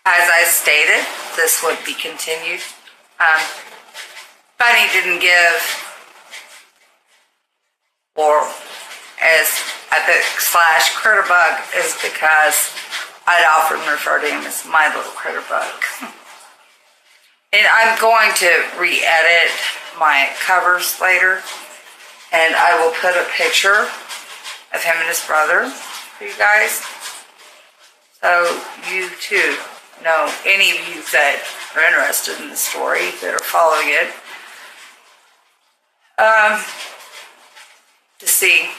As I stated, this would be continued. Bunny didn't give, or as I put / critter bug, is because I'd often refer to him as my little critter bug. And I'm going to re-edit my covers later, and I will put a picture of him and his brother for you guys, so you too know, any of you that are interested in the story, that are following it, to see.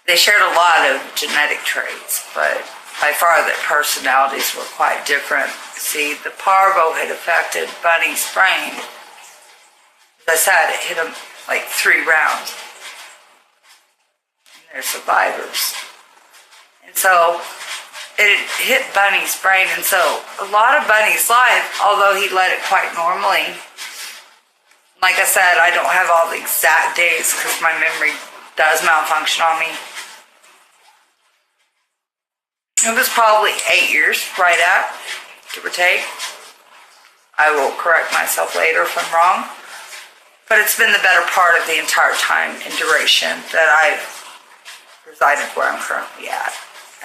They shared a lot of genetic traits, but by far their personalities were quite different. See, the parvo had affected Bunny's brain. As I said, it hit him like 3 rounds. And they're survivors. And so it hit Bunny's brain, and so a lot of Bunny's life, although he led it quite normally, like I said, I don't have all the exact days because my memory does malfunction on me. It was probably 8 years, right at, give or take. I will correct myself later if I'm wrong. But it's been the better part of the entire time and duration that I've resided where I'm currently at.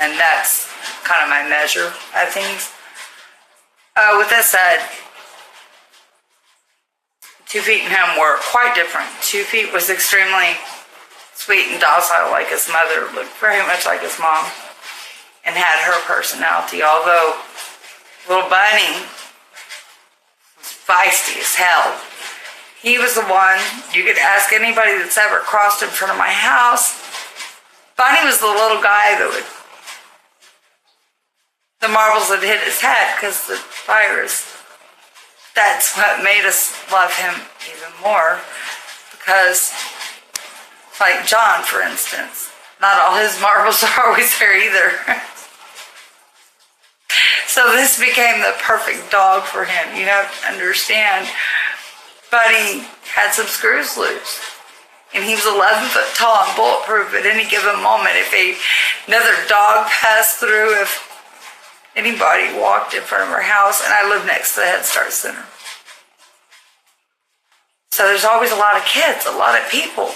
And that's kind of my measure of things. With that said, 2 Feet and him were quite different. 2 Feet was extremely sweet and docile like his mother, looked very much like his mom, and had her personality, although little Bunny was feisty as hell. He was the one, you could ask anybody that's ever crossed in front of my house, Bunny was the little guy that would, the marbles would hit his head because the virus. That's what made us love him even more, because, like John, for instance, not all his marbles are always there either. So this became the perfect dog for him. You have to understand, Bunny had some screws loose. And he was 11 foot tall and bulletproof at any given moment. If another dog passed through, if anybody walked in front of our house, and I live next to the Head Start Center. So there's always a lot of kids, a lot of people.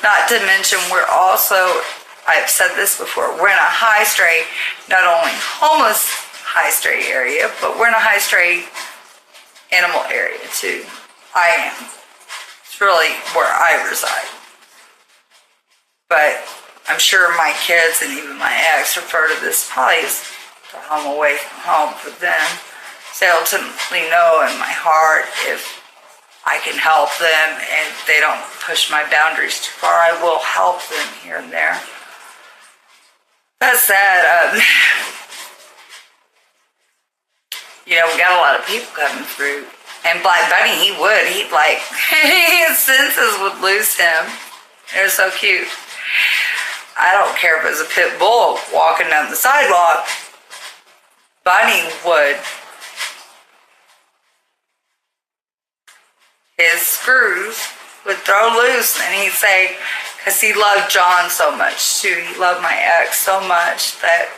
Not to mention, we're also, I've said this before, we're in a high stray, not only homeless high stray area, but we're in a high stray animal area too. I am. It's really where I reside. But I'm sure my kids and even my ex refer to this probably as the home away from home for them. So they ultimately know in my heart if I can help them and they don't push my boundaries too far, I will help them here and there. That said, you know, we got a lot of people coming through. And Black Bunny, he'd like, his senses would lose him. It was so cute. I don't care if it was a pit bull walking down the sidewalk. Bunny would. His screws would throw loose, and he'd say, because he loved John so much too, he loved my ex so much that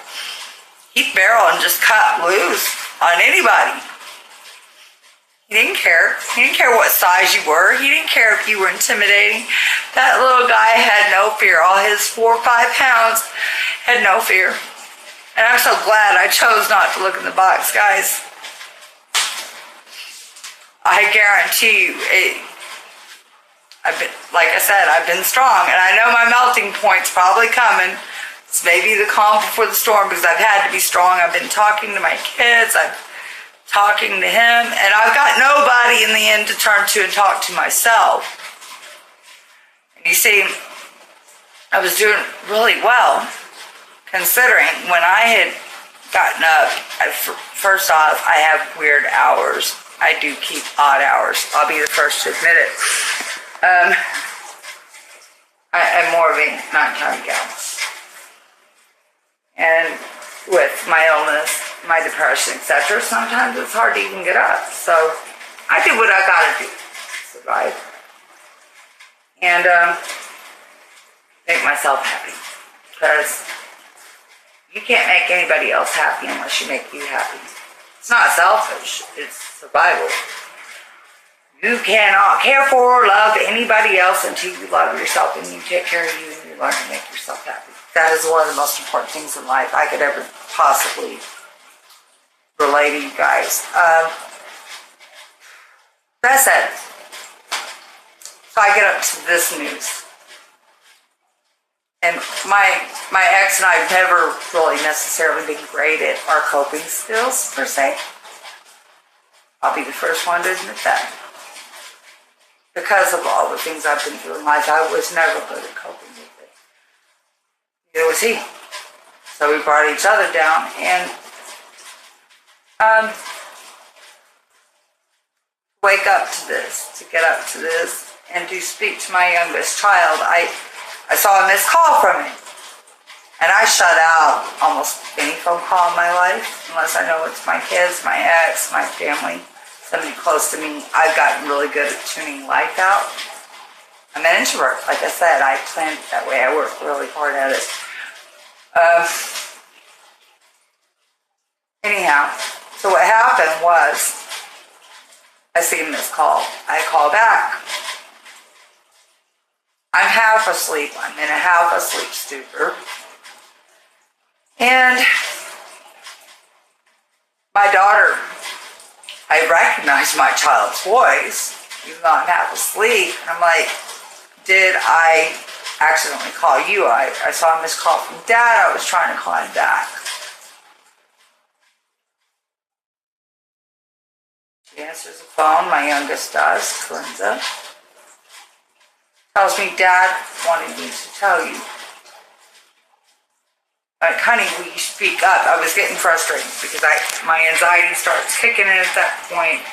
he'd barrel and just cut loose on anybody. He didn't care. He didn't care what size you were. He didn't care if you were intimidating. That little guy had no fear. All his 4 or 5 pounds had no fear. And I'm so glad I chose not to look in the box, guys. I guarantee you, I've been, like I said, I've been strong, and I know my melting point's probably coming. It's maybe the calm before the storm, because I've had to be strong. I've been talking to my kids, I'm talking to him, and I've got nobody in the end to turn to and talk to myself. And you see, I was doing really well, considering when I had gotten up, first off, I have weird hours. I do keep odd hours. I'll be the first to admit it. I'm more of a nighttime gal. And with my illness, my depression, etc., sometimes it's hard to even get up. So I do what I gotta do to survive. And make myself happy. Because you can't make anybody else happy unless you make you happy. It's not selfish, it's survival. You cannot care for or love anybody else until you love yourself and you take care of you and you learn to make yourself happy. That is one of the most important things in life I could ever possibly relay to you guys. That's it. So I get up to this news. And my ex and I have never really necessarily been great at our coping skills, per se. I'll be the first one to admit that. Because of all the things I've been through in life, I was never good at coping with it. Neither was he. So we brought each other down, and wake up to this, to get up to this, and to speak to my youngest child. I saw a missed call from him, and I shut out almost any phone call in my life, unless I know it's my kids, my ex, my family, somebody close to me. I've gotten really good at tuning life out. I'm an introvert, like I said. I planned it that way. I worked really hard at it. Anyhow, so what happened was, I see a missed call. I call back. I'm half asleep. I'm in a half asleep stupor. And my daughter, I recognize my child's voice, even though I'm half asleep. And I'm like, did I accidentally call you? I saw a missed call from Dad. I was trying to call him back. She answers the phone. My youngest does, Linda. Tells me, Dad wanted me to tell you. Like, honey, will you speak up? I was getting frustrated because my anxiety starts kicking in at that point.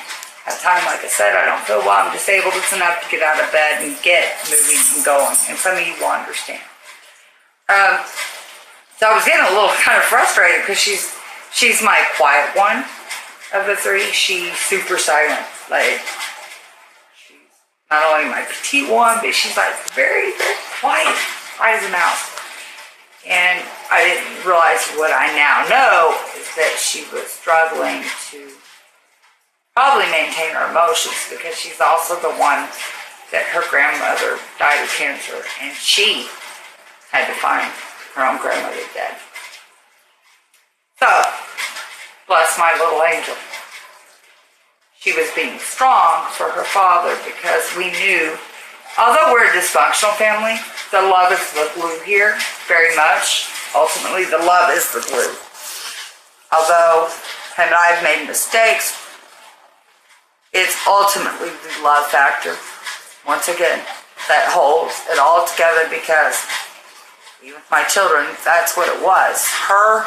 At the time, like I said, I don't feel well. I'm disabled. It's enough to get out of bed and get moving and going. And some of you will understand. So I was getting a little kind of frustrated because she's my quiet one of the three. She's super silent. Like, not only my petite one, but she's like very, very quiet as a mouse. And I didn't realize what I now know is that she was struggling to probably maintain her emotions because she's also the one that her grandmother died of cancer and she had to find her own grandmother dead. So, bless my little angel. She was being strong for her father because we knew, although we're a dysfunctional family, the love is the glue here, very much. Ultimately, the love is the glue. Although him and I have made mistakes, it's ultimately the love factor, once again, that holds it all together because even with my children, that's what it was. Her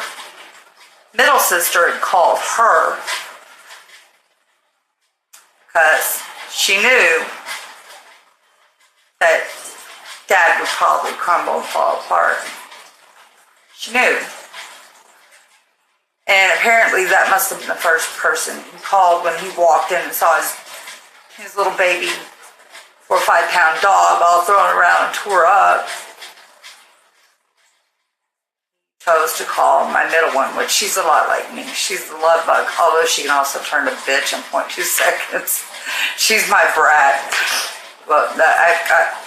middle sister had called her because she knew that Dad would probably crumble and fall apart. She knew. And apparently that must have been the first person he called when he walked in and saw his little baby 4 or 5 pound dog all thrown around and tore up. Chose to call my middle one, which she's a lot like me. She's the love bug, although she can also turn to bitch in 0.2 seconds. She's my brat. Well,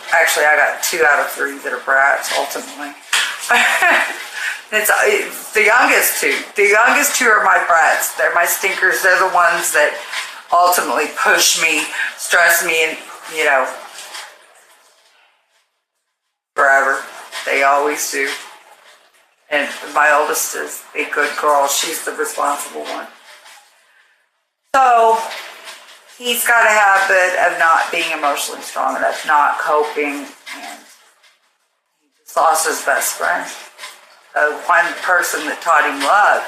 actually, I got 2 out of 3 that are brats, ultimately. It's the youngest 2. The youngest 2 are my brats. They're my stinkers. They're the ones that ultimately push me, stress me, and, you know, forever. They always do. And my oldest is a good girl. She's the responsible one. So, he's got a habit of not being emotionally strong enough, not coping, and he just lost his best friend. One person that taught him love.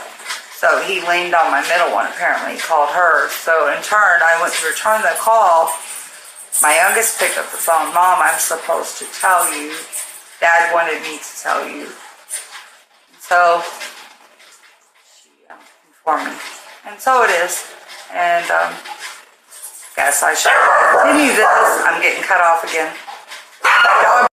So he leaned on my middle one, apparently. He called her. So in turn, I went to return the call. My youngest picked up the phone. Mom, I'm supposed to tell you. Dad wanted me to tell you. So she informed me. And so it is. And guess I should continue this. I'm getting cut off again. My dog